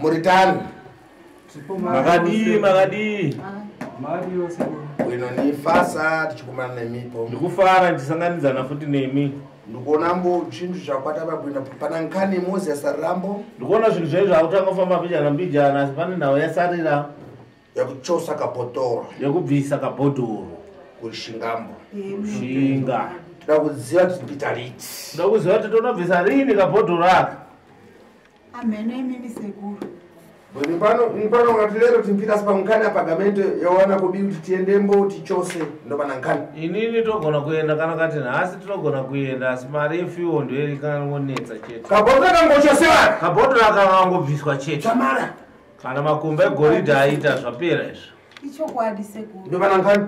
Muritani. Magadi. Magadi yose. Wino ni fasa tichikumana nemipo. Ndikufara ndisanganidzana futi nemi. Ndikuona mbo chintu chakwata babwina pana nkani mozi ya Sarambo. Ndikuona zvinhu zvaizvo akutanga kufamba mbijana mbijana asi pane nhau yasarira yakuchosa kapotoro. Yakubvisa kabhodhoro Kushingambo. Shinga. Tida kuziva kuti Pitaliti. Tida kuziva kuti tonobvisa rini kabhodhoro aka. Amene mimi sekuru. Nipano ngatilero timpita sipa nkani apagamento yawana kubi kuti tiendembo tichose ndo pana nkani. Inini togona kuenda kana kati nhasi tinogona kuenda asi mari yefuel ndo irikanonetsa chete. Kabhodhoro kangochosewa. Kabhodhoro akangobviswa chete. Chamara. Kana makumba egoridhe aita zvapera izvo. Ichokwadi sekuru. Ndo pana nkani.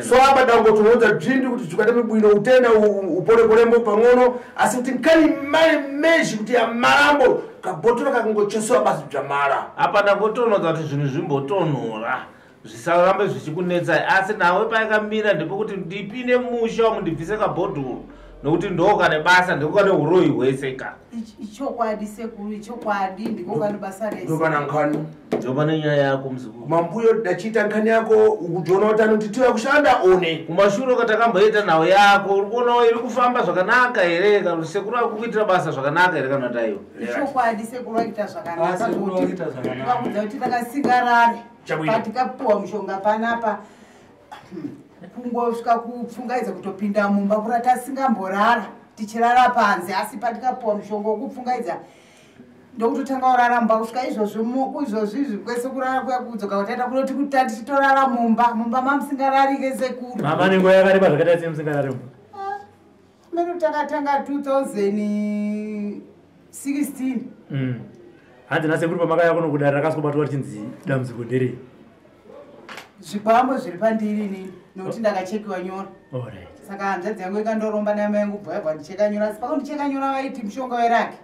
So apa dango tunoudza dzvindu kuti dzikade mibwino utenda upole-polembo pang'ono asi kuti nkani mari mezhi kuti amarambo kabhodhoro kakangochosewa basi bzamara. Apa ndangotonodza kuti zvinhu zvimbotonhora zvisarambe zvichikunetsai asi nawe paikamira ndepekuti ndipinde musha mundibvise kabhodhoro nokuti ndoka nebasa ndikoka neuroyi hwese ka. Ichokwadi sekuru, ichokwadi ndikoka nebasa rese. Ndo pana nkani. Ndo pane nyaya yako muzukuru. Mambuyo dachiita nkani yako ukudziona kuti anotitiva kushanda one. Kumashure katakamboita nhau yako uri kuona iri kufamba zvakanaka here kana sekuru akukuitira basa zvakanaka here kana taiwo. Ichokwadi sekuru akuita zvakanaka. Sekuru akuita zvakanaka. Ndakudza kuti takasingarare. Patikapuwa mushonga panapa. Kungosvika kupfungaidza kutopinda mumba kuti tasingamborara tichirara panze asi patikapuwa mushonga wokupfungaidza ndokutotanga kurara mumba kusvika izvozvi kwese kurara kuyakudzoka kutaita kunoti kuti tichitorara mumba mamusingararike sekuru. Mama nenguva yakareba zvakaita sei musingarari mumba? Mene takatanga 2016. Hanzi nasekuru pamakaya kuno kudara rakasikobatwa richinzi dambudziko nderei? Zvipambo zviri pandiri inini nokuti ndakachekiwa nyora. Saka hanzvadzi yangu ikandoromba namai yangu bva ndicheka nyora asi pakundicheka nyora vaiti mushonga werake.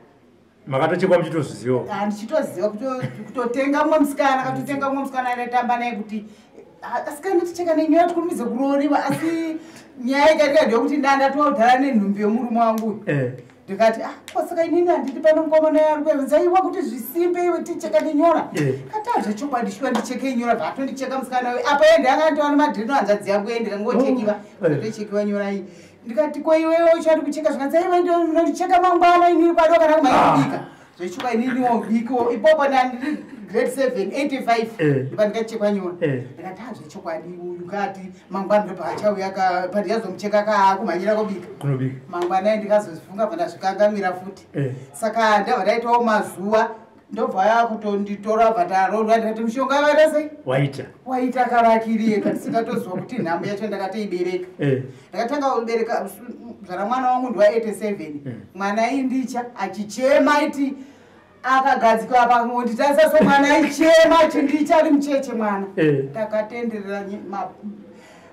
Makatochekwa muchitozviziva? Ndichitoziva kutotenga mumwe musikana akatotenga mumwe musikana aitamba naye kuti asikandicheka nenyora tikurumidze kuroriwa asi nyaya ikatikadiwa kuti ndatodhara nenhumbi yomurume wangu. Ndikati saka inini handiti pano mukomana yari kwenzaiwa kuti zvisimbe iwe ticheka nenyora. Katazve chokwadi shwa ndicheke nyora vatondicheka musikana we apa ende akandova nemadhirino hanzvadzi yangu endikangochekiwa tochekiwa nyora iyi. Ndikati ko iwewe uchati kucheka zvakanzaiwa ndondicheka mangwana inini kwado kana kumaibika zvechuka inini wobiko ipopo ndandiri grade 7 85 ndikachekwa nyora. Ndikati zvechokwadi uyu kati mangwana ndopachauya pandichazomucheka kumhanyira kobika mangwana ndikazozvifunga pandazvikangamira futi. Saka ndabva ndaitawo mazuva ndobva yakutonditora bvatarorwa ndikati mushonga waita sei waita karakiriye katisingatoziva kuti nhambo yacho ndakatoibereka. Ndakatanga kubereka zvara mwana wangu ndiwa 87 mwana indicha achichema iti akagadzikwa pakangonditasa so mwana aichema chindicha ari mucheche mwana. Takatenderera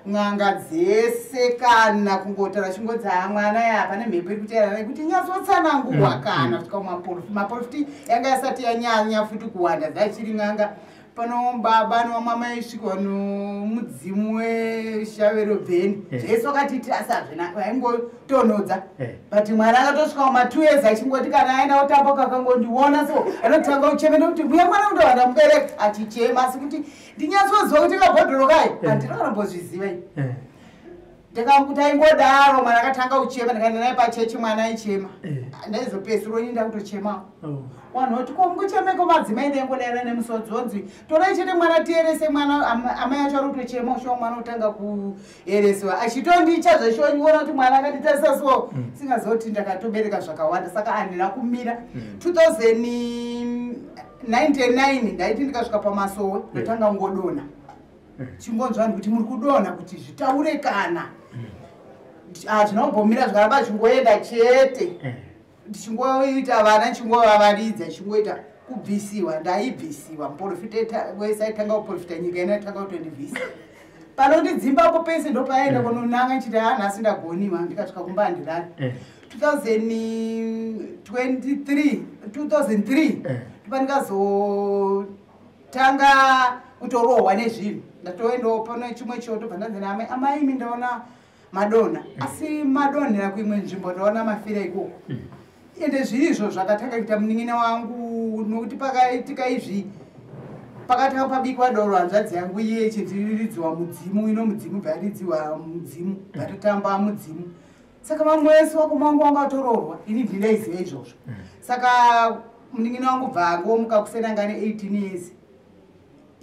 n'anga dzese kana kungotara chingodza mwana yapane mhepo iri kuteerana kuti nyatsotsananguwa kana kusvika maprofiti yanga yasati yanyanya futi kuwanda dzachiri n'anga pano baba nomama aisvikwa nomudzimu weshavero bheni jesu akatiti asazvina aingotonhodza but mwana akatosvika kuma2 years achingoti kana aenda kutamba kakangondiona so anotanga kuchema nekuti muya mwana kundowanda mubereki achichema asi kuti ndinyatsoziva kuti kabhodhoro kai handinokarambozviziva i ndikakuti aingodaro mwana akatanga kuchema ndikaenda naye pachechi mwana aichema ndaizopesiro inda kutochemawo wanhu oti komukuchemeko madzimai ndengodara nemusodzonzi torai chete mwana tierese mwana amai acho ari kutochema usho mwana utanga kueresiwa achitondicha zveshonyiona kuti mwana akatitarisa so singazoti ndakatobereka zvakawanda saka handina kumira 2099 ndaiti ndikasvika pamasowe ndotanga ngodona chingonzwa kuti muri kudona kuti zvitaure kana zvinombomira zvakaramba zvingoenda chete ndichingoita vana ndichingovavaridza ndichingoita kubvisiwa ndaibvisiwa muprofita wese aitanga kuprofita nyika inatanga kutondibvisa panondidzimbapo pese ndopaenda kunonanga nchiti nhasi ndagoniwa ndikasvika kumba handirani 2003 ndipandikazotanga kutorohwa nezvinhu ndatoendawo pano chimwe choto bva amai imi ndaona madonha asi madonhera kuimwe nzvimbo ndaona mafira ikoko ende zvirizvo zvakatanga kuita munin'ina wangu nokuti pakaitika izvi pakatanga pabikwa doro hanzvadzi yangu iye chedziriridzwa mudzimu ino mudzimu bvaridziwa mudzimu bvaritamba mudzimu saka mamwe wese wako mangu wanga atororwa ini ndinaiziva izvozvo saka munin'ina wangu bva angomuka kusenanga ne18 years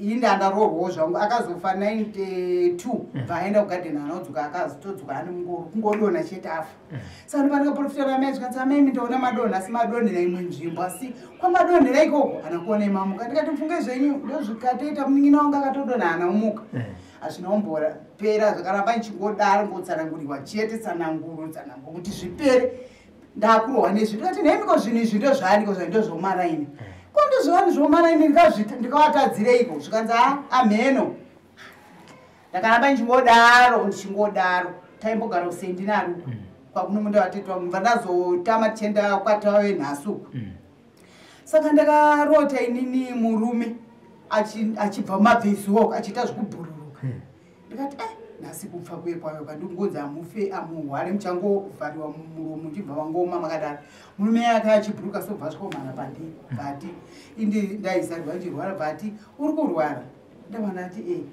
ini ndandarorwawo zvangu akazofa 92 bva aenda kugadheni anodzuka akazotodzuka ane mungoro kungodonha chete afa saka ndopanika profita ramai zvikanzi amai ndaona madonha asi madonhera imwe nzvimbo asi kwamadonhera ikoko ana kuona imamuka ndikati mfunge zvenyu ndozvikatoita munin'ina wangu akatodonha hana umuka hazvina kumbopera zvakaramba nchingodaro ngotsanangurirwa chete tsananguro kuti zvipere ndakurohwa nezvi ndikati nemiko zvinhu izvi ndozvaaniko zvandozvomara ini kondozvivani zvomara ini ndikawatadzireiko zvikanzi amheno ndakaramba ndichingodaro taimbogara kusendinaro kwakunomunda vatete wangu mva ndazotama tichenda kwatawe nhasuku saka ndakarota inini murume achibva mumabvesiwoko achiita zvekubhururuka ndikati nhasi kupfa kuye kwayo kandingodzi amufe amuhware muchangovhariwa mumuromo muchibva vangoma makadaro murume yake achibhuruka sobva asvikomhana pandii bvati indi ndaizarwa ndirwara bvati uri kurwara ndavanati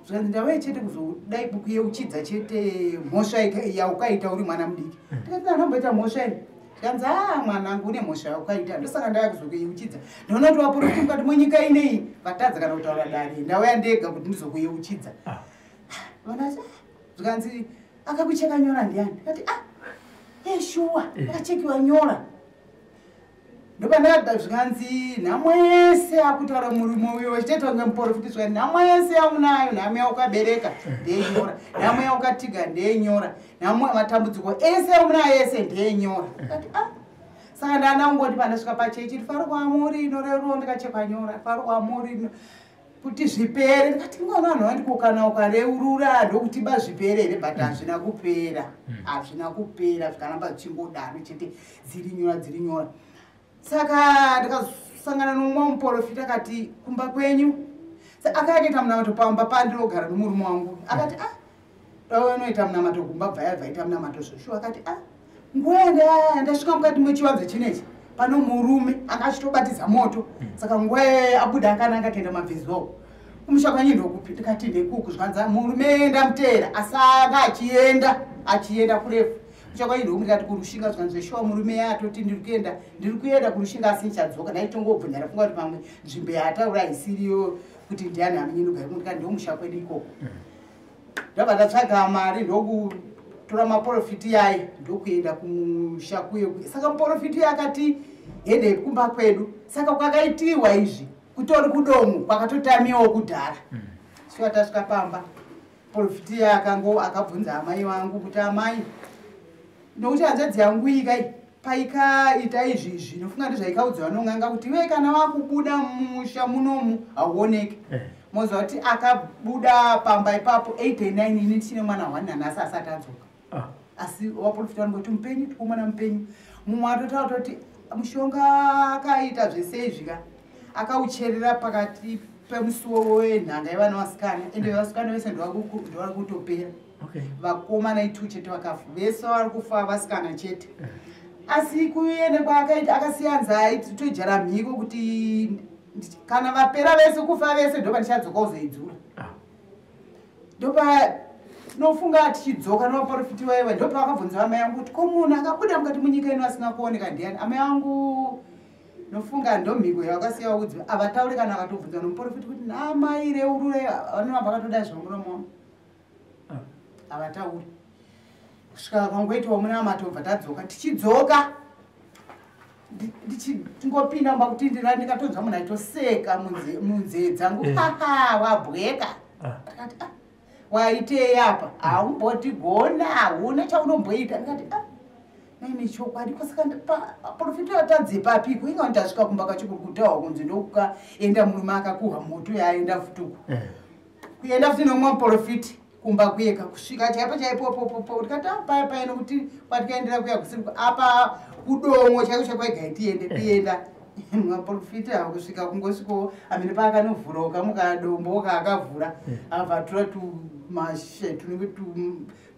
zvikanzi ndauye chete kuzodai buku yeuchidza chete mhosva yaukaita uri mwana mudiki ndikati ndanomboita mhosva ini zvikanzi mwanangu une mhosva yaukaita ndosaka ndauya kuzokuyeuchidza ndaona kuti waporofita mukati munyika inei vatadza kana kutaura dare ndauya ndega kuti ndizokuyeuchidza vanati zvikanzi akakucheka nyora ndiani ndikati shuwa akachekiwa nyora ndopandakada zvikanzi nhamo yese akutaura murume uyo wachitaitwa ngemuporofiti zvikati nhamo yese yaunayo nhamo yaukabereka ndeyenyora nhamo yaukatiga ndeyenyora nhamo matambudziko ese yaunayo yese ndeyenyora ndikati saka ndanangoti pandasvika pachechi faro kwamuri inorero ndikachekwa nyora faro kwamuri kuti zvipere ndikati mwana vanhu vandikokana ukareurura ndokuti zvipere here but hazvina kupera zvikaramba zvichingodaro chete dziri nyora saka ndikasangana nomumwe muporofita akati kumba kwenyu akaita munamato pamba pandinogara nomurume wangu akati daunoita munamato kumba bva yabva ita munamato zvoshu akati nguva ndasvika mukati mechivanze chinechi pano murume akachitobatidza moto saka nguva abuda akananga kuenda mabveziwo kumusha kwanyi ndokupi ndikati ndekuku zvikanzi murume ndamutera asanga achienda kurefu musha kwanyi ndokupi ndikati kurushinga zvikanzi shuwa murume atoti ndiri kuenda kurushinga asi ndichadzoka ndaitongobva ndarafunga kuti pamwe nzvimbo yataura isiriyo kuti ndiani aminyinuka ndikati ndomusha kwedu ikoko ndobva ndatsvaga mari ndokutora maporofiti yaye ndokuenda kumusha kuye saka muporofiti akati hende kumba kwedu saka kwakaitiwa izvi kutori kudomu kwakatotamiwa kudhara shuwa tasvika pamba porofiti akabvunza amai vangu kuti amai nokuti hanzvadzi yangu ikai paikaita izvizvi nofunga ndizvaikaudzwa nong'anga kuti iwe kana wakubuda mumusha munomu hauoneki moziva kuti akabuda pamba ipapo 89 ini tichine mwana 1 nanhasi asati adzoka asi waporofita vanongoti mupenyu tikumwana mupenyu mumwe atotaura kuti mushonga akaita zvese izvika akaucherera pakati pemusuwo wenhanga yevana vasikana ende vasikana vese ndovari kutopera vakomana 2 chete vakafa vese vari kufa vasikana chete asi kuende kwaakaita akasiya nzai tojara mhiko kuti kana vapera vese kufa vese ndopa ndichadzoka kuzoidzura ndopa tinofunga tichidzoka navaporofiti vaiva ndopa vakabvunza amai yangu kuti ko munhu akabuda mukati munyika ino asina kuoneka ndiani amai yangu nofunga ndomhiko yavakasiya udzwa havatauri kana vakatobvunza nomuporofiti kuti namai reurure vanovamba vakatoda zvamuromo wangu havatauri kusvika kwangoitiwa muna matobva tadzoka tichidzoka ndichingopinda mba kuti ndikatonzwa munhu aitoseka munzee dzangu wabweka ndikati waitei apa haumbotigona hauna chaunomboita ndikati naine chokwadi kwasaka porofita atadze papiko inga ndasvika kumba kachikukutawa kunzi ndokukaenda murume akakuhwa moto yaenda futuku kuenda futi nomwe muporofiti kumba kuyeka kusvika chaipo chaipopopopo ndikati paino kuti kwatikaendera kuya kusiri apa kudomwo chaiko chakwaigai tiende kuenda maprofita kusvika kungosvikawo amene pakanovhura ukamuka dombo kaakavhura abva tora tumashe tunenge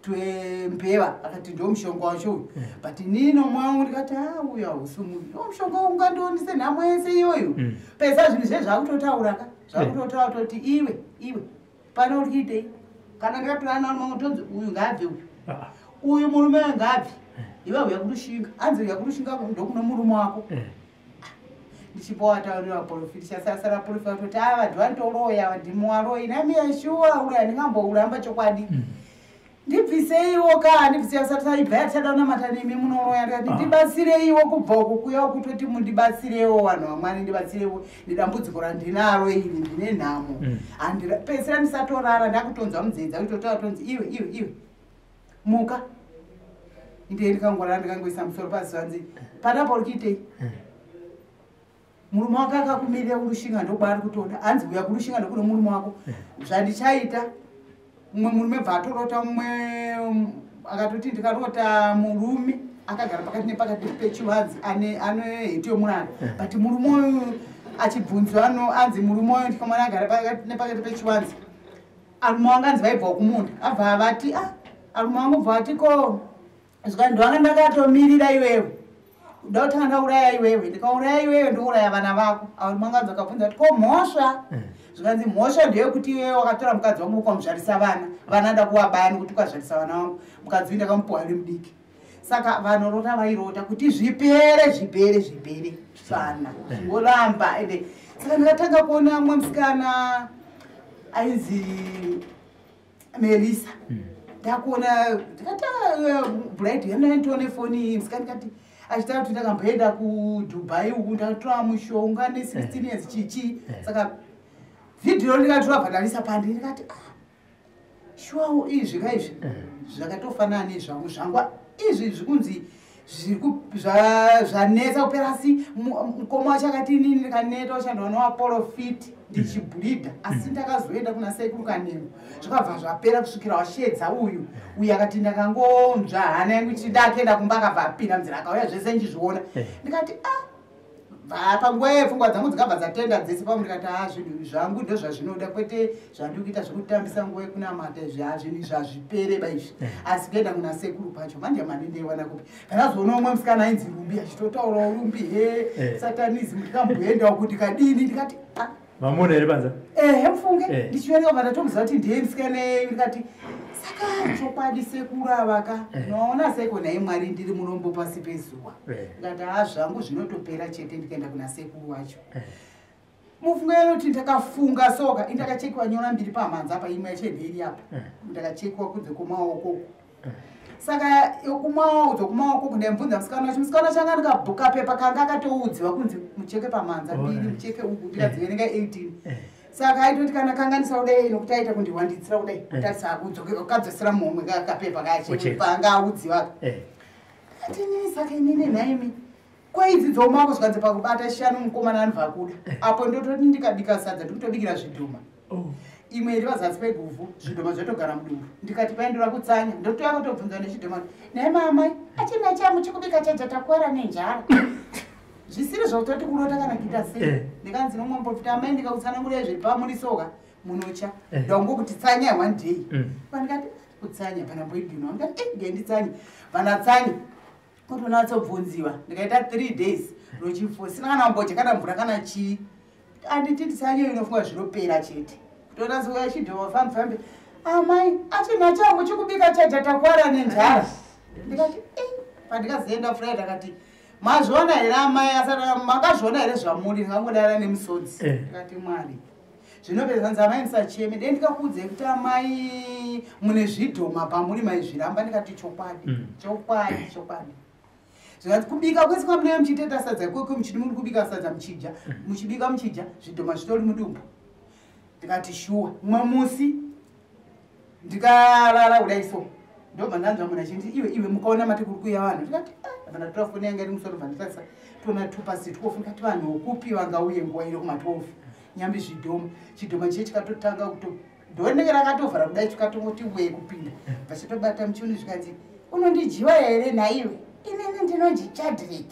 twembeva akati ndo mushonga wacho uyu but nino mwangu ndikati uyu hausumuri ndo mushonga ungandionise nhamo yese iyoyo pesa zvinhu zvezvakutotauraka zvakutotaura toti iwe pane uri kuitei kana ndikatorana nomamwe tonzi uyu ngaabve uyu murume ngaabve iwe uya kurushinga anzi uya kurushinga ndokuno murume wako ndichipowataurira profiti chasasara profiti atoti vantu vanitoroya vadhimu waroyi namiyashuwa uya ndingambouramba chokwadi ndibviseiwo ka ndibvisei asati taibva yatadaona nemi munoroya ndikati ndibatsireiwo kubva uku kuya kutoti mundibatsirewo vanhu vamwani ndibatsirewo ndidambudziko randinaro iri ndine nhamo pesera ndisatorara ndakutonzwa mudzedza kutotaura tonzi iwe muka ndee ndikangorara ndikangoisa musoro pasi vanzi panapo uri kuitei murume wako akakumirira kurushinga ndokwaari kutonda hanzi uya kurushinga ndokune murume wako zvandichaita mumwe murume bva atorota mumwe akatoti ndikarota murume akagara pakati nepakati pechivanzi ane heti yomuranda but murume uyu achibvunzwa anzi murume uyu ndikamwana agara pakati nepakati pechivanzi arume wangu anzi vaibva kumunda abva avati arume wangu bva ati ko zvikati ndovanga ndakatomirira iwewe uda kutanga ndauraya iwewe ndikauraya iwewe ndouraya vana vako arume wangu anzi akabvunza ati ko mhosva zvikanzi mhosva ndeyekuti iwewe wakatora mukadzi wangu ukamuzvarisa vana nda kuvabaya nekuti ukazvarisa vana vangu mukadzi uyu ndakamupuwa ari mudiki saka vanorota vairota kuti zvipere sana zvingoramba ende saka ndikatanga kuona mumwe musikana ainzi Melissa ndakuona ndikati bride yanatoone foni musikana ndikati achitaka kuti ndakamboenda kuDubai uku ndakatora mushonga ne16 years chichi saka video ndikatora bhadharisa pandi ndikati shuwa izvi kaizvi zvakatofanana nezvangu zvangwa izvi zvikunzi zvanetsa kupera si mukoma wachakati inini ndikaneta uchandoona waprofit ndichibhulidha asi ndakazoenda kuna sekuru kanemo zvakabva zvapera kusvikira washedza uyu akati ndakangonzva hana yangu ichidakenda kumba akabva apinda munzira akauya zvese ndichizviona ndikati panguva yepfungwa dzangu dzikabva dzatenda dzese pamwe ndikati zvinhu zvangu ndo zvazvinoda kwete zvandiri kuita zvekutambisa nguva yekunamata zvinhu zvazvipereba izvi asi kuenda kuna sekuru pacho manje mari ndeiwana kupi ndakazoona umwe musikana ainzi rumbi achitotaura rumbi satanism ndikamboendawo kuti kadini ndikati mamona here panza mufunge ndichienda vandatomboziva kuti ndiye musikana ndikati saka chokwadi sekuru avaka noona seko nai mwari ndiri murombo pasi pezuva ndikati zvangu zvinotopera chete ndikaenda kuna sekuru wacho mufunge kuti ndakafunga soka indakachekiwa nyora mbiri pamhanza apa imwe yachedheri apa ndakachekiwa kunze kumaoko saka yokumaoko kundaibvunza musikana wacho musikana changa ndikabhuka pepa kanga akatoudziwa kunzi mucheke pamhanza mbiri mucheke uku ndikadziverenga 18 saka aitoti kana kanganisa kudai nokuti aita kundiwanditsira kudai kutarisa ukadzosera mumwe kapepa kachepanga audziwa atini saka inini naimi kwaidzidzo mako zvikanzi pakubata shanu mukomana anobva kuda apo ndototi ndikabika sadza ndikutobikira zvidhuma imwe iri pazasi peguvhu zvidhoma zvotogara mudumbu ndikati paindira kutsanya ndotoya kutobvunza nechidhoma naye mamai achina chamu chekubika chajatakwara nenjara zvisiri zvakutoti kurota kana kuita sei ndikanzi nomwe muprofita amai ndikakutsanangurira zviri pamurisoka munocha ndango kuti tsanya one day pandikati kutsanya pana mboidhino ndikati ngenditsanye pana tsanya kutonatsobvunziwa ndikaita 3 days rochifo sina kana mbodya kana mvura kana chii andititi tsanya inofunga zvinopera chete kutonazoya chidhoma fambe amai achina changu chekubika chajatakwara nenjara ndikati pandikazoenda friday akati mazviona here amai asati makazviona here zvamuri ngangodara nemusodzi ndikati mwari zvinopedzanza amai musacheme dei ndikakuudzai kuti amai mune zvidhoma pamuri maizviramba ndikati chokwadi zvikati kubika kwese kwamunee muchitoita sadza kwekwe muchiti muri kubika sadza muchija muchibika muchija zvidhoma zvitori mudumbu ndikati shuwa mumwe musi ndikarara kudai so ndobva ndanzwa munhu achiti iwe mukaona mati kuri kuuya vanhu ndikati vandatora foni yanga iri musoro bvanditarisa tona 2:12 ndikati vanhu vokupi vangauye nguva iri kuma12 nyambi zvidhoma chidhoma chiye chikatotanga ndonenge rakatovhara kudai chikatongoti wee kupinda vachitobata muchiuno zvikanzi unondijiva here naiwe inini inonzi Chadrick.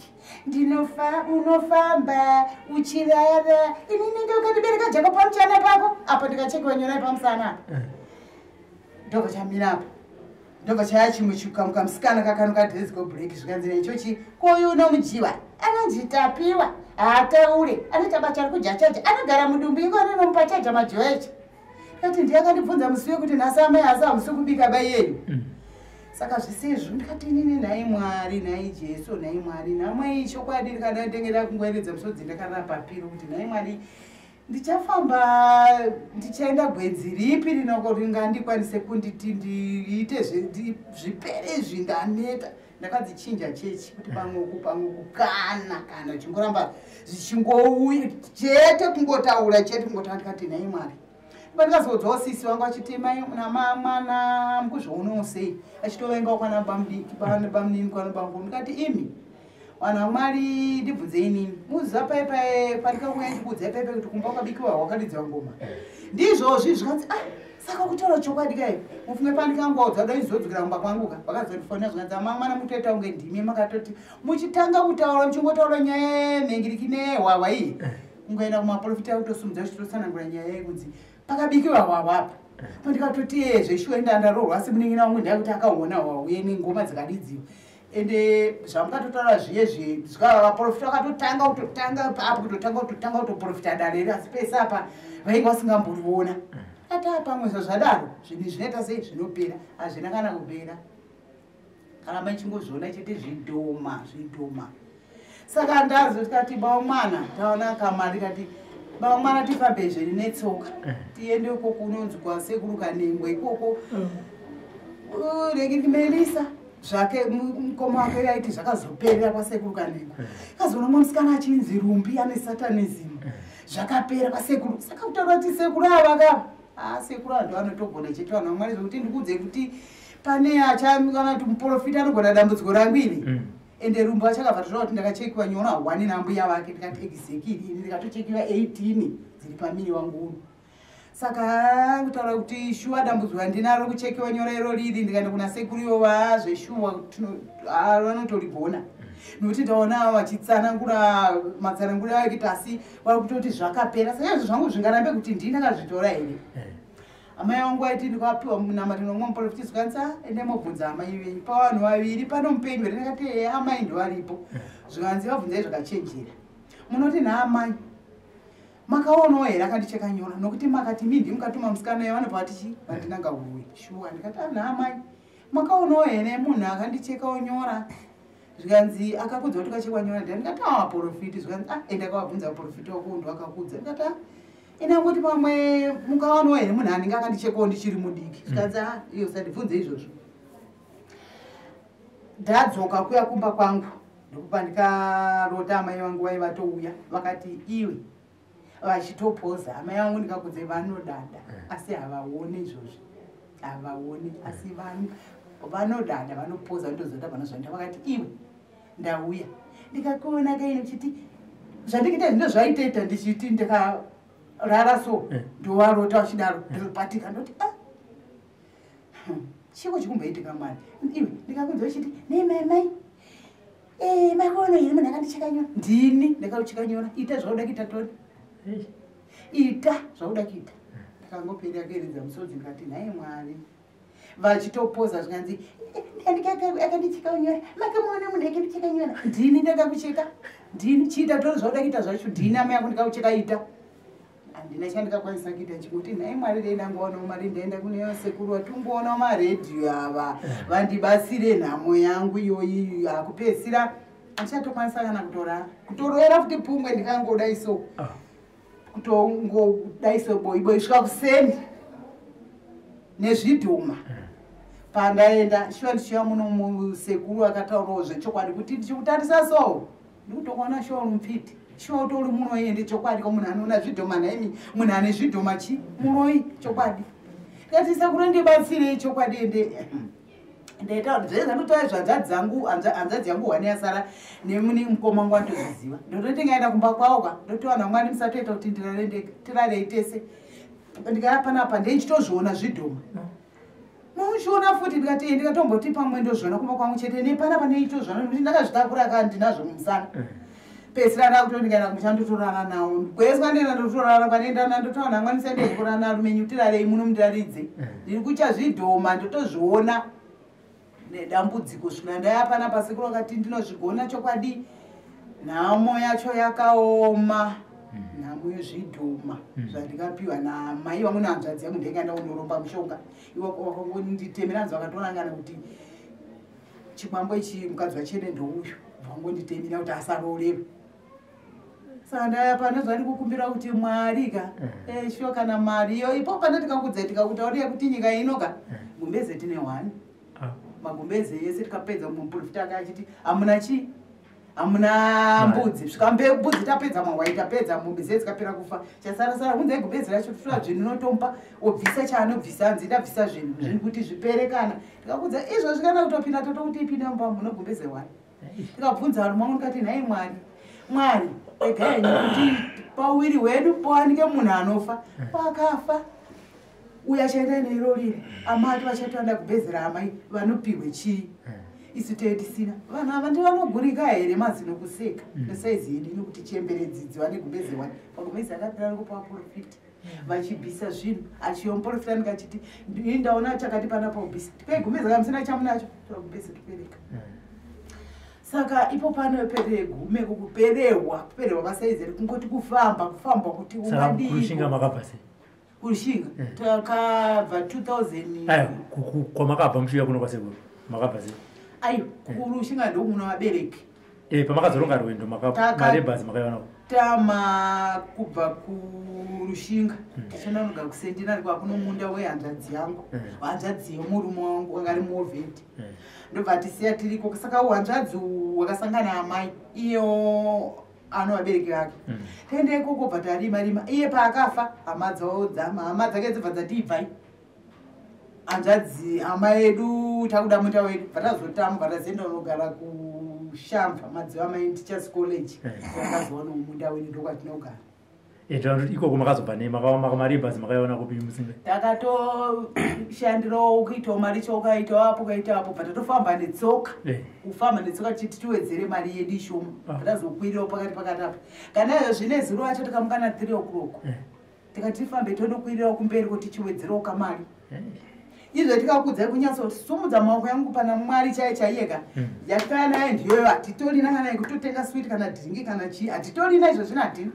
Unofamba uchirara. Inini ukandibereka jako pamuchana pako. Apo ndikachekiwa nyora pamusana. Ndobva chamira apo. Ndobva chaya chimwe kamusikana kakanuka dress go break zvikanzira ichochi koyo unomujiwa. Anonzi Tapiwa. Ataure. Anotaba chari kujachaja. Anogara mudumbu ingori nomupa chaja majoecha. Kati ndiyakandibvunza musi wekuti nhasi amai hasi hamusi kubika bai yenyu. Saka zvisizvo ndikati inini nhai Mwari, nhai Jesu, nhai Mwari, namwai chokwadi ndikadandengera kungweredza musodzi ndakarapa piro kuti nhai Mwari ndichafamba ndichaenda gwenzi ripi ringandikwanise kunditi ndiite zvipere zvindaneta. Ndakadzichinja chechi kuti pamwe kana chingoramba zvichingouya chete kungotaura chete kungotaura ndikati nhai Mwari. Ndikazodzawo sisi wangu achiti mai mwana mukuzvoonawo sei achitovenga kwana bamudiki bamunini kwana bambo. Ndikati imi wana Mwari ndibvunzei inini muziva paipai pandikauya ndikuudzai paipai kuti kumba kwabikiwa wakaridzwa ngoma ndizvozvi zvikanzi saka kutaura chokwadi kai mufunge pandikangoudza dai zodzokera kumba kwanguka vakazondifonera zvikanzi mwana mutoita kunge ndimi makatoti muchitanga kutaura muchingotaura nyaya yemhengiriki nehwahwa iyi ungoenda kumaprofita kutosumudza uchitotsanangura nyaya yekunzi pakabikiwa hwahwa pandikatoti zveshuwa ndandarohwa asi muningina wangu ndakuti akaona hwauye nengoma dzakadidziwa ende zvamukatotaura zviyezve vaprofita vakatotanga kutotanga kutoprofita darere asi pese apa vainge vasingamboriona ati pamwe zvadaro zvinhu zvinoita sei zvinopera hazvina kana kupera kana maichingozviona chete zvidhoma. Saka ndazotikati bawa mwana taona kamari kati bawa mwana tifambe zviri netsoka tiende ukoko unonzi kwasekuru Kanengwe ikoko Melisa zvake mukoma wake yaiti zvakazoperera kwasekuru Kanengwe kazoona musikana achinzi Rumbi ane satanism zvakapera kwasekuru. Saka kutaura kuti sekuru avaka sekuru antu anotogona chete vanhu vaMwari zvokuti ndikudze kuti pane achamukana kuti muprofita anogona dambudziko rangwini ende Rumbi achakabva totaura kuti ndakachekiwa nyora 1 nambuya vake ndikati exactly ini ndikatochekiwa 18 dziri pamiri wangu uno. Saka kutaura kuti shuwa dambudziko ndinaro kuchekiwa nyora iro riri ndikaenda kuna sekuru ivo zveshuwa vanotorigona nokuti ndaona vachitsanangura matsananguro avo kuti asi vari kutoti zvakapera. Saka izvo zvangu zvingarambe kuti ndinakazvitora here. Amai wangu aiti ndikapiwa munamati nomwe muprofita zvikanza ende mobvunza amai venyu pavanhu vaviri pano mupenyu here. Ndikati amai ndovaripo zvikanzi vabvunzai zvakachenjera munoti naamai makaonawo here akandicheka nyora nokuti makati mindi mukatuma musikana yavanobva vatichi vandinanga uwe shuwa. Ndikati naamai makaonawo here munhu akandichekawo nyora zvikanzi akakudza kuti kachekwa nyora ndikati vaprofiti zvikanzi ende akavabvunza vaprofita wako ndo akakudza. Ndikati ina kuti pamwe mukaonawo here munhu anenge akandichekawo ndichiri mudiki zvikanzi iyo usandibvunze izvozvo. Ndadzoka kuya kumba kwangu ndokupa ndikarota amai vangu vaivatouya vakati iwe vachitopoza amai vangu ndikakudze vanodada asi havaoni izvozvo havaoni asi vanodada vanopoza ndozota vanozvanda vakati iwe ndauya ndikakuona kaini uchiti zvandikuita zvindo zvaitoita ndichiti ndikarara so ndovarota vachidaro ndiripatika ndoti chiko chikumboitika Mwari iwe ndikakunza uchiti nemaimai makuona here munhu akandicheka nyora ndini ndakaucheka nyora ita zvauda kuita toni ita zvauda kuita. Ndikangopera kueredza musodzi ndikati nhai Mwari vachitopoza zvikanzi akandicheka nyora makamuona munhu akandicheka nyora ndini ndakakucheka ndini chiita tori zvauda kuita zvacho ndini amai yako ndikaucheka ita handina chandikakwanisa kuita chikuti nhai Mwari dei ndangoonawo mari ndaenda kune sekuru watungoona maredhiyo ava vandibatsire nhamo yangu iyoyi akupedzisira handichatokwanisa kana kutorora futi pungwe ndikangodaiso kutongodaiso boiboi svika kusendi nezvidhuma pandaenda shuwa ndichiva muno musekuru akataurawo zvechokwadi kuti ndichikutarisa so ndikutokuona shuwa uri mupfiti shuwa utori munoi ende chokwadi ko munhu anoona zvidhoma naimi munhu ane zvidhoma chi munoi chokwadi ndikati sekuru ndibatsirei chokwadi ende ndaita kuti zvese ndotoya zvanzadzi dzangu hanzadzi yangu hwane yasara nemuni mukoma wangu andozviziva ndototi ngaenda kumba kwawoka ndotowana Mwari musatoita kuti tirarei tese ndikaya panapa ndeichitozviona zvidhoma mauchiona futi ndikati ndikatomboti pamwe ndozvona kuma kwangu chete nepana paneito zvona nokuti ndakazvitakura kaa ndinazvo mumusana pesira ndakutondikaenda kumushandotorara nawo kweswa ndenda ndotorara kwanendana ndotaura namwanisa ndeikorana narume nyutirarei muno mundiraridze ndiri kuchazvidhoma ndotozviona nedambudziko zvina ndayapana pasekuru akati ndinozvigona chokwadi nhamo yacho yakaoma nhamo yezvidhoma zvandikapiwa namai vamwe nahanzvadzi yangu ndaingaenda kunoromba mushonga iwakangonditemera hanzi vakatonangana kuti chikwambo ichi mukadzi wachene ndouyu vangonditemera kuti asaroreva saka ndayapana zvandi kukumbira kuti mwari ka shuwa kana mariyo ipo pana tikakudza tikakutaurira kuti nyika inoka gumbeze tine 1 magumbeze yese tikapedza mumprofita akachiti hamuna chi hamuna mbudzi svikambe mbudzi tapedza mawai tapedza mombe dzese dzikapera kufa chasarasara kunze gumbeze racho tusvura zvinhu notompa obvisa chaanobvisa nzi ndabvisa zvinhu zvinhu kuti zviperekana tikakudza izvozvi kana kutopinda totokuti ipinda mumba muno gumbeze 1 tikabvunza vanhu mamwe tikati nhai mwari egai kuti pauviri hwedu pawanike munhu anofa pakafa uya achaenda neirorire amati vachatoanda kubhezera amai vanopihwe chii isu teetisina vanhu ava ndivanogurika here mazino kuseka nesaizi yedu inokuti chemberedzidzi vane gumbeze 1 magumbezi akapera nikopawa profita vachibvisa zvinhu achiomuprofita ndikachiti ndaona chakati pana paubvisa tipeigumbezi kamusina chamunacho togumbezi topereka saka ipo panoperere gume kukupererwa pasaizi kungoti kufamba kuti kurushinga makabva sei kurushinga takabva 2000 kwamakabva mushuya kuno kwasekuru makabva sei aiwa kurushinga ndomuno vabereki pamakazoronga rwendo marebhasi makaivanako tama kubva kurushinga tichenda noga kusendinari kwakuno munda wehanzvadzi yangu hanzvadzi yemurume wangu wanga ari muovheti ndobva tisiya tiriko saka uhanzvadzi wakasangana amai iyo ano vabereki vake tende ikoko bva tarima iye paakafa hama dzake dzibva dzatibvai hanzvadzi hama yedu takuda muta wedu bva tazotama bva tazienda unogara kushamba madziva maindteachers college takazowana munda wedu ndokwatinogara ikoko makazobva nei marebhasi makaiona kupi musinga takatoshandirawo kuitawo mari chaukaitawapo kaitapo patatofamba netsoka kufamba netsoka tichiti tiwedzere mari yedu ishoma patazokwirirawo pakati apa kana izvo zvine zuro acho tikamukana 3 o'clock tikati tifambe tonokwirirawo kumberi kuti tichiwedzerawo kamari izvo tikakudzai kunyatsoti sumudza maoko yangu pana mwari chaiyeka yatikaya naye ndiyoyo hatitorina kana kutotenga swit kana dhingi kana chii hatitorina izvo zvino hatina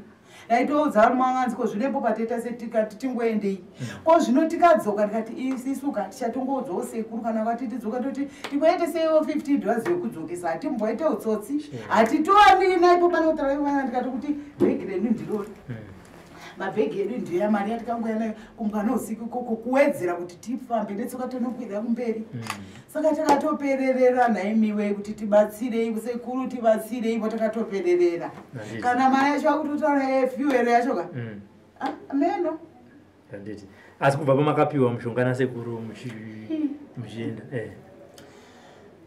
daitoudza vari mwanganzi ko zvinepo pateta setikati tingoendei ko zvino tikadzoka tikati isisuka tichatongoudzawo sekuru kana vati tidzoka toti timboite seiwo $50 yekudzokesa hatimboite utsotsi hatitoandina ipo panotaraa ndikati kuti bhegi renyu ndirori mabhegi edu ndiya mari yatikangoya nayo kumuka nousiku ikoko kuwedzera kuti tifambe netsoka tonokwira kumberi saka takatopererera nhaimiwe kuti tibatsirei sekuru tibatsirei po takatopererera kana mari yacho akutotaura fuel yachoka meno asi kubva pamakapiwa mushonga nasekuru muchienda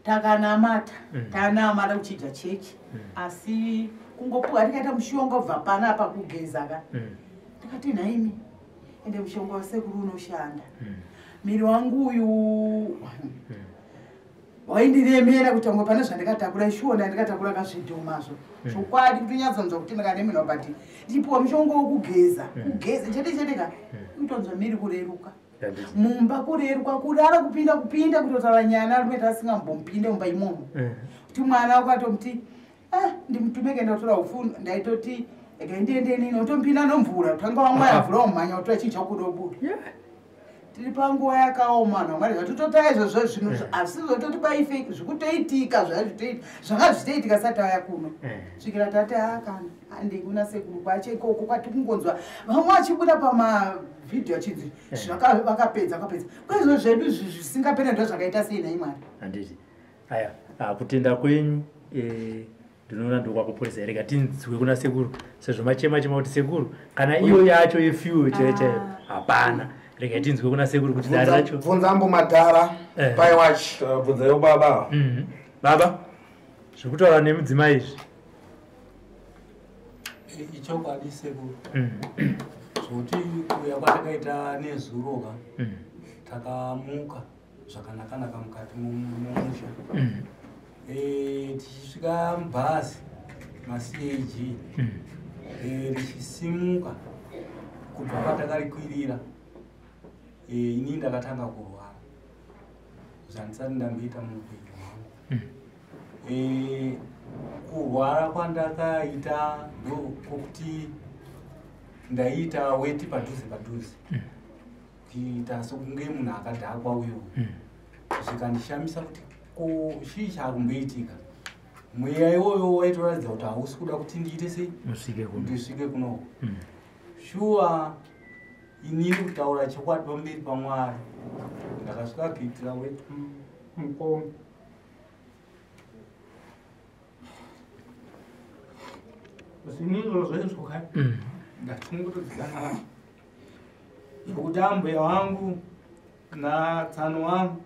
takanamata tanamata kuchidya chechi asi kungopuwa tikaita mushonga ubva panapa kugeza ka tikati nhaimi ende mushonga wasekuru unoshanda miri wangu uyu waindiremera kuti amwe pane zvandikatakura shuwa ndandikatakura kazvidhomazvo chokwadi kuti unyatsonzwa kuti ndikaneminwa bati ndipiwa mushonga wokugeza kugeza chete ka utonzwa miri kureruka mumba kureruka kurara kupinda kutotaura nyana rumwe tasingambomupinde mumba imomo kuti mwana wakatomuti ndimutume kenda kutora ufuno ndaitoti ekaendiendenini otompinda nomvura utanga wamwaya mvura womhanya kutora chinhu chakudobuda tiri panguva yakaoma namwari zvatototaa izvozvo zvinhu asi zvototi paife zvikutoitika zvanga zvichitoitika sati aya kuno svikira tati kana handikuna sekuru kwacho ikoko kwati kungonzwa vamwe vachibuda pamavhidhiyo achidzi vakapedza kwezvo zvedu zvisingapenda zvakaita sei nai mwari handiti aya kutenda kwenyu ndinoona ndokwakupurisa here katinzwe kuna sekuru sezvo machema kuti sekuru kana iyo yacho yefuel chaiyo hapana rega tinzwe kuna sekuru kuti dare racho bvunza ambo madhara paiwachi bvunzayo baba baba zvekutaura nemudzimai izvi ichokwadi sekuru zvokuti kuya kwatakaita nezuroka takamuka zvakanaka mukati mumusha. Tichisvika mubhazi maCAG richisimuka kubva patakarikwirira, ini ndakatanga kurwara zvandisati ndamboita muupenyu hwangu. Kurwara kwandakaita ndokuti ndaita weti padhuze kuita sokunge munhu akadhakwa uyo. Zvikandishamisa kuti ko chii chakumboitika. Mweya iwoyo waitoratidza kuti hausi kuda kuti ndiite sei ndisvike kunoko. Shuwa inini kutaura chokwadi pamberi paMwari ndakasvika kuitira weti mukombe. Zvinizvo kai ndatungurudzana nokuti ambuya wangu natsano wangu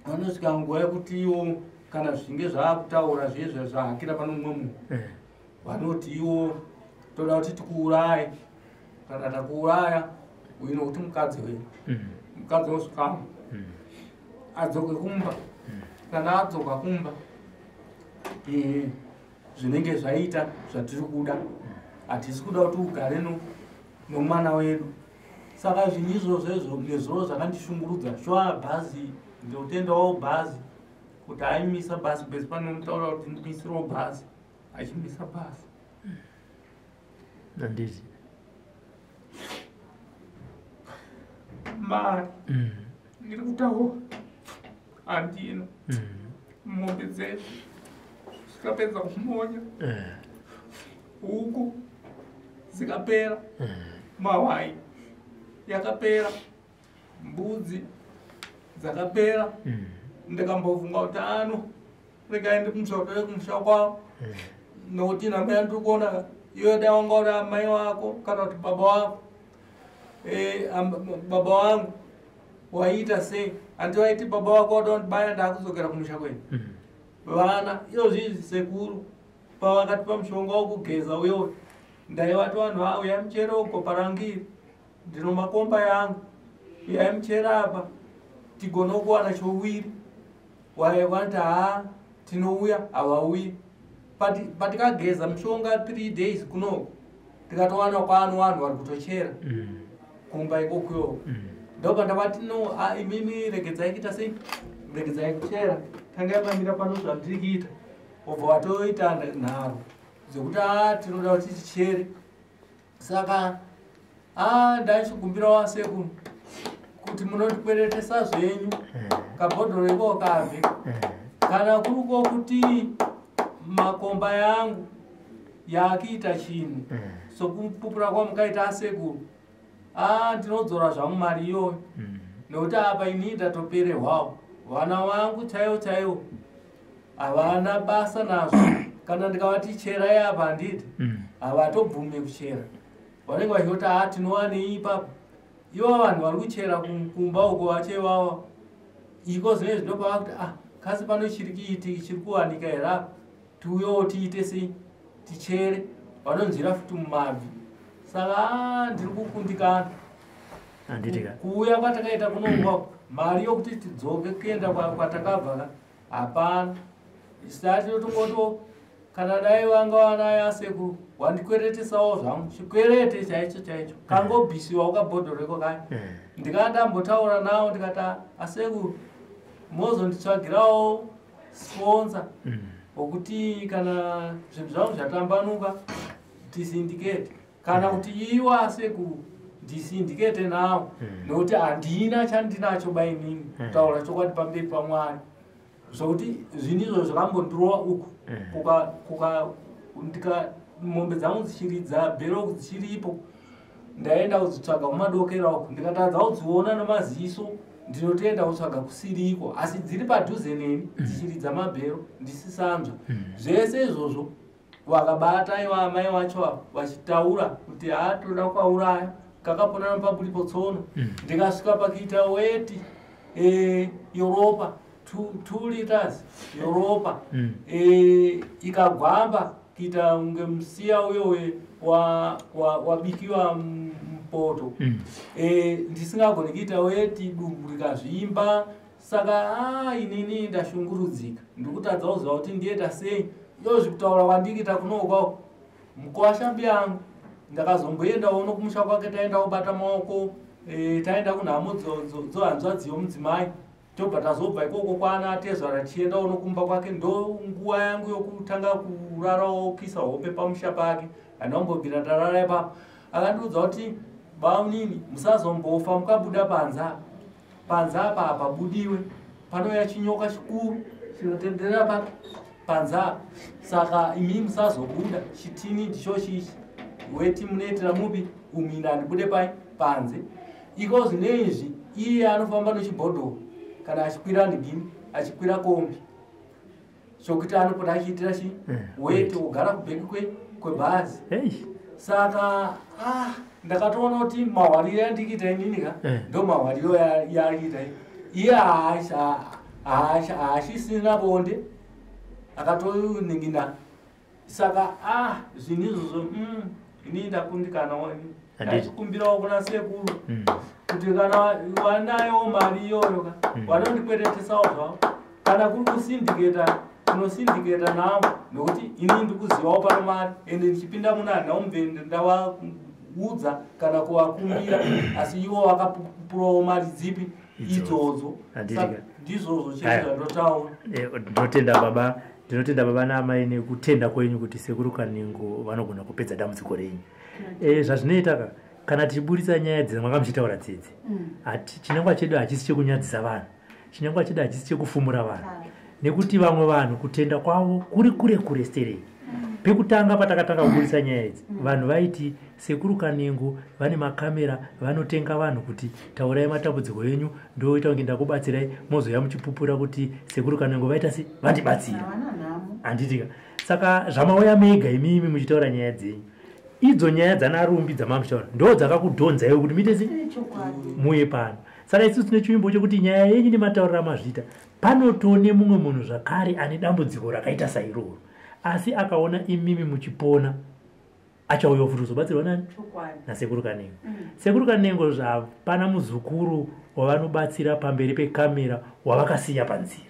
vanosvika nguva yekuti iwo kana zvinge zvakutaura zvezvo zvahakira pano mumwe munhu vanoti iwo toda kuti tikuuraye, kana takuuraya uyu nokuti mukadzi wedu, mukadzi wosvikamu adzoke kumba, kana adzoka kumba zvinenge zvaita zvatiri kuda, hatisi kuda kuti ugare nomwana wedu. Saka zvinizvo zvezvo nezviro zvakandishungurudza. Shwa bhazi ndotendawo bhazi kuti aimisa bhazi besi panomutaura kuti ndimisirewo bhazi, achimisa bhazi nanditi mari ndiri kutaura handina. Mombe dzedu zvikapedza kumonya, huku zikapera, mawai yakapera, mbudzi dzakapera. Ndikambovunga kuti regai ndimutsvakire kumusha kwavo, nokuti namai ndiri kuona iwe dai wanga uri amai wako kana kuti baba wako. Baba wangu waiita sei? Handi waiti baba wako wada kundibaya ndakudzokera kumusha kwenu. Vana izvozvi sekuru pavakatipa mushonga wokugeza uyo, ndaivati vanhu uyai muchere uko parangiri, ndino makomba yangu, uyai muchere apa tigone kuwana chowiri. Vanoti tinouya, havauyi. Patikageza mushonga 3 days kunoko tikatowana kwano vanhu vari kutochera kumba ikokuyo. Ndopandavati no, imimi regedzai kuita sei, regedzai kuchera, tangai mamira pano zvandiri kuita. Obva watoita nharo dzekuti tinoda kuti tichere. Saka ndaishugumbira wasekuru kuti munondikweretesa zvenyu kabhodhoro iko kabve, kana kuriko kuti makomba yangu yakiita chinhu sokupupura kwamukaita asekuru, ndinodzora zvangu mari iyoyo, nokuti apa ini ndatoperehwawo. Vana vangu chaivo havana basa nazvo. Kana ndikavati cherai apa handiti, havatobvume kuchera. Vanenge vachiti tinowanei ipapo. Ivo vanhu vari kuchera kumba uko vachevava iko zvinenge zvinopava kuti kasi pano chiri kuitiki, chiri kuwanika here apa, tiuyewo tiite sei, tichere. Vanonzwira futi mumabvi. Saka ndiri kukundikana kuuya kwatakaita kunongwa mari yokuti tidzoke kuenda kwatakabva hapana. Isati totongoto kana dai vanga vanayo asekuru wandikweretesawo zvangu chikwerete chaicho kangobhisiwa ukabhodhoreko kai. Ndikandambotaura nawo ndikati asekuru mozonditsvagirawo sponsor wokuti kana zvinhu zvangu zvatambanuka tisindikete, kana kuti iwa asekuru ndisindikete nawo, nokuti handina chandinacho bainini kutaura chokwadi pamberi paMwari. Zvokuti zvinizvo zvakambondirowa uku mombe dzangu dzichiridza bhero dzichiripo, ndaenda kudzitsvaga kumadokera uku, ndikatadza kudziona nemaziso ndinotoenda kutsvaga kusiriko, asi dziri padhuze neni dzichiridza mabhero ndisisanzwa. Zvese izvozvo vakabata iva amai vacho ava vachitaura kuti toda kwauraya kakaponana pabulipo tsono. Ndikasvika pakuita weti Europa 2 liters Europa, ikagwamba kuita unge musiya uyo wabikiwa mpoto ndisingagoni kuita weti dumbu rikazvimba saka inini ndashungurudzika ndikutadza kuziva kuti ndienda sei yozvi kutaura kwandikita kunokwako mukuwashambi yangu ndakazomboendawo nokumusha kwake taenda kubata maoko taenda kunhamo dzohanzvadziyo mudzimai tobva tazobva ikoko kwana tezvara tichiendawo nokumba kwake ndo nguva yangu yokutanga kurarawo kuisa hope pamusha pake handambobvira ndarara ipapo akandiudza kuti baunini musazombofa mukabuda panza apa pabudiwe panouya chinyoka chikuru chinotenderera panza saka imi musazobuda chitini ndicho chichi weti munoitira mupi umina ndibude panze iko zvinezvi iye anofamba nechibhodhoro kana achikwira ndigini achikwira kombi chokuti anopota achiitira chi weti kugara kubheki kwebhazi saka ndakatoona kuti mahwariro yandikiita ininika ndo mahwariro yaarikiita iye haashisina bonde akatoningina saka zvinizvozvo ini ndakundikana ndachikumbirawo kuna sekuru kuti kana wanayo mari iyoyo vanondikweretesawo zvavo kana kuri kusindiketa unosindiketa navo nokuti ini ndikuzivawo pano mari ende ndichipinda muna nhaumvende ndavaudza kana kuvakumbira asi ivo vakapurawo mari dzipi idzodzo ndizvozvo chezvandotaura ndinotenda baba naamai nekutenda kwenyu kuti sekuru Kaningo vanogona kupedza dambudziko renyu zvazvinoita kana tichiburitsa nyaya dzamwanga muchitaura dzidzi chinangwa chedu hachisi chekunyadzisa vanhu chinangwa chedu hachisi chekufumura vanhu nekuti vamwe vanhu kutenda kwavo kuri kure sterei pekutanga patakatanga kuburitsa nyaya idzi vanhu vaiti sekuru Kaningo vane makamera vanotenga vanhu kuti taurai matambudziko enyu ndoita kunge ndakubatsirai mozoya muchipupura kuti sekuru Kaningo vaita se vandibatsira handitika saka zvamauya mega imimi muchitaura nyaya dzenyu idzo nyaya dzanarumbi dzamamushtaura ndo dzakakudhonza iwe kuti muite muye pano saka isusu tine chivimbo chekuti nyaya yenyu nematauriro amazvita panotone mumwe munhu zvakare ane dambudziko rakaita sairoro asi akaona imimi muchipona achauya futi kuzobatsirwa nani nasekuru Kaningo sekuru Kaningo zvapana muzukuru wavanobatsira pamberi pekamera wavakasiya panzira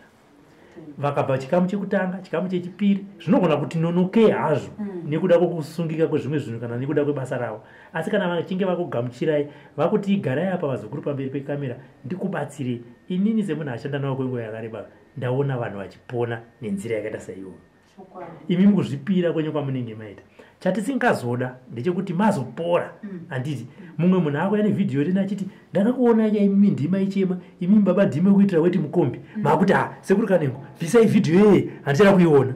vakabva chikamu chekutanga chikamu chechipiri zvinogona kuti nonokei hazvo nekuda kwokusungika kwezvimwe zvinhu kana nekuda kwebasa ravo asi kana vachinge vakugamuchirai vakuti igarai apa vazukuru pamberi pekamera ndikubatsirei inini semunhu ashanda navo kwenguva yakareba ndaona vanhu vachipona nenzira yakaita saiyo imi mukuzvipira kwenye kwamunenge maita chatisingazoda ndechekuti mazopora handiti mumwe munhu ako ane vhidhiyo rina achiti ndakakuona imi ndima ichema imi baba dhime kuitira weti mukombi makuti sekuru Kaningo bvisai vhidhiyo yeye handichada kuiona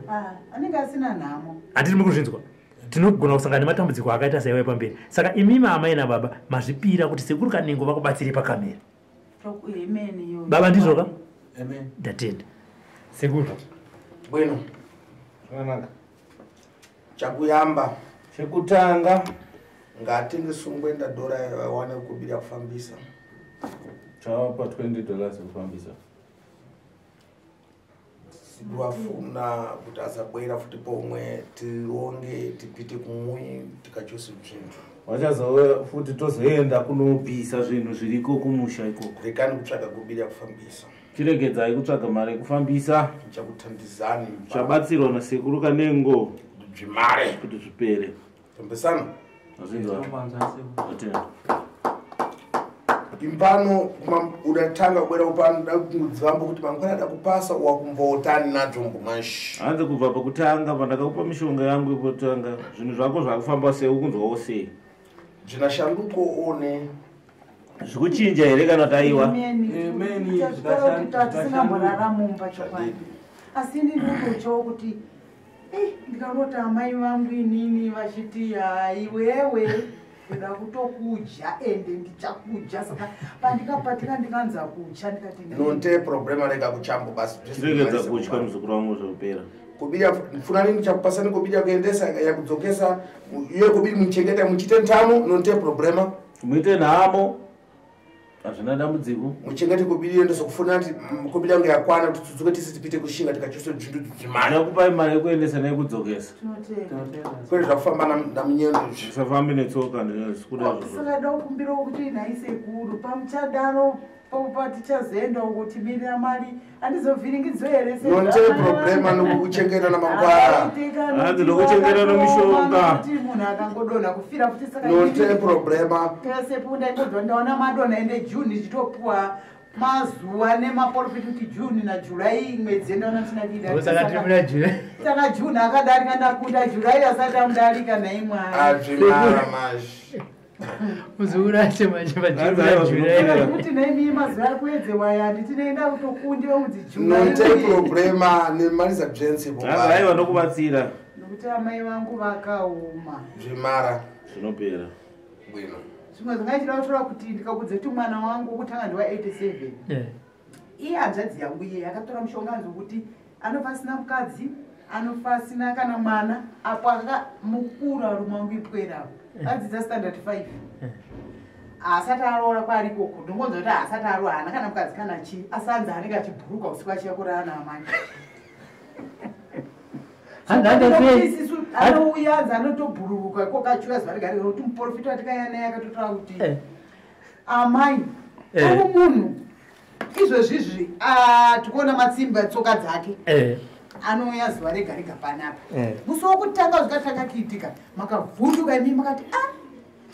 anenge asina nhamo handiti mukuzvinzwa tinogona kusangana nematambudziko akaita saiwa pamberi saka imimi amai nababa mazvipira kuti sekuru Kaningo vakubatsire pakamera baba ndizvoka ndatenda sekuru bwino chakuyamba chekutanga ngaatenge sungwenda dora yawane kubira kufambisa chawapa $20 kufambisa sidwafuna kuti asabwera futi pomwe tironge tipite kumwe tikachose zvinhu wachazauya futi tozoenda kunopisa zvinhu zviriko kumusha ikoko rekani kutsvaga kubira kufambisa chiregedzai kutsvaga mari yekufambisa chakuthandizani chabatsirwa nasekuru Kaningo zvimare kuti zvipere tombesana azvinzwa impano udatanga kubwera upano dakudzambo kuti mangwana dakupasa wakumbotani nadzo mbumashi hanze kubva pakutanga pandakakupa mishonga yangu yekutanga zvinhu zvako zvakufamba sei ukunzwawo sei zvinashanduko one zvikuchinja here kana taiwa tisingamborara mumba chokwadi asi ndinotochawo kuti ndikanoti amai vangu inini vachiti hai wewe nda kutokudya ende ndichakudya saka pandikapatika ndikanza kudya ndikati nonte problema rega kuchambo basi chiregedza kudya muzukuru wangu zvopera kubira funa nini chakupasani kubira kuendesa yakudzokesa iyo kubiri muchengeta muchite ntamo nonte problema muite nhamo hazvina dambudziko muchengete kobiri endo sokufuna kuti kobiri yangu yakwana kuti tudzoke tisi tipite kushinga tikachose dzvindu dzimani akupai mari yekuendesa neyekudzokeса kwete zvakufamba namunyendo zvisafambi netsoka sakada kukumbira kuti nhaisekuru pamuchadaro patichazoenda uko timirira mari andizovhiringidzo here nonte problema nokuchengeta namangwara hanzi nokuchengeta nomishonga kuti munhu akangodonha kufira futi saka nonte problema pesepo ndaingodwa ndaona madonha ende juni ichitopuwa mazuva nemaprofiti kuti juni najulai mwedzi endaona saka juni akadarika ndakunda julai asati amudarika naimwari azvimara mazhi uzourache kuti naimii mazuva ari kuedzewa yandi tinoenda kutokundiwa kudzi nonte problema nemari zabvyensipo aiwa nokubatsira nokuti amai vangu vakauma zvimara zvinopera bwino zvimwe zvingaitira kutora kuti ndikakudze kuti mwana wangu wokutanga ndiwa 87 iye hanzvadzi yangu iye akatora mushonga nzokuti anofa asina mukadzi anofa asina kana mwana apo aka mukuru ari mwangu ipwerapo adzidza standard 5 asati aroora kwarikoko ndongonza kuti asati aroora hana kana mukadzi kana chii asanza anenge achibhuruka usiku achiyakura ana amai isusu anouyanza anotobhururuka kokachuya zuva rigari kuti muprofita watikayanaye akatotora kuti amai uri munhu izvozvizvi tikuona matsimba tsoka dzake anouya zuva rega rega panapa musi wokutanga zvikatanga kuitika makavhunduka imi makati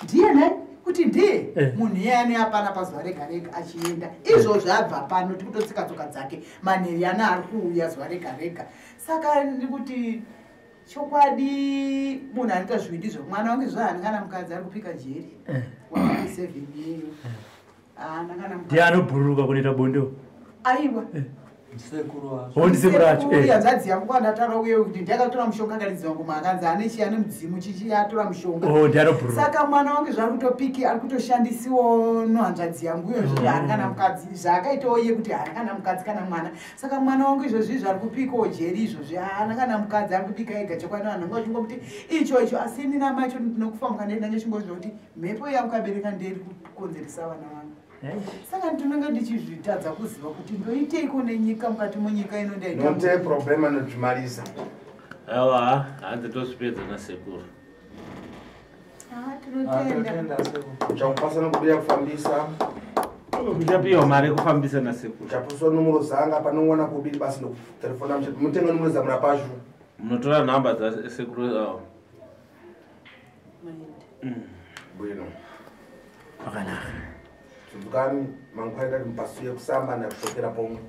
ndiye nai kuti ndiye munhu iyani apana pazuva rega rega achienda izvozvo abva pano tikutotsika tsoka dzake manheri ana ari kuuya zuva rega rega saka ndikuti chokwadi munhu anoita zviwindizvo mwana wangu zvaani kana mukadzi ari kupika jeri wa 7 yeyo ndiye anobhururuka kunoita bondo aiwa ndisekurachoyanzadzi yangu kwandatara uye kuti ndiyakatora mushonga karidzi wangu makanzi ane chi ane mudzimu chichi atora mushonga saka mwana wangu zvari kutopiki ari kutoshandisiwo nohanzvadzi yangu iyozvi haana kana mukadzi zvaakaitawo iye kuti haana kana mukadzi kana mwana saka mwana wangu izvozvi zvari kupikawo jeri izvozvi haana kana mukadzi ari kupika ega chokwadi vanhu vanga vachingomuti icho asini namacho ndinokufa mukandaenda nechingozvino kuti mhepo yamukabereka nderi kukonzeresa vana vangu saka ndinenge ndichizvitadza kuziva kuti ndoiteiko nenyika mukati munyika inononte problema nozvimarisa aiwa hanzi tosvipedza nasekuru tinotenda uchakupasana kubira kufambisa uchapiwa mari yekufambisa nasekuru uchapuswa nomero zanga panongwana kubiri basi nokutelefona mutenga nomero zamura pashu munotora nhamba dzasekuru avo bwino pakanaka tuzukani mangwani ndati mupasuye kusamba nakushokera pomwe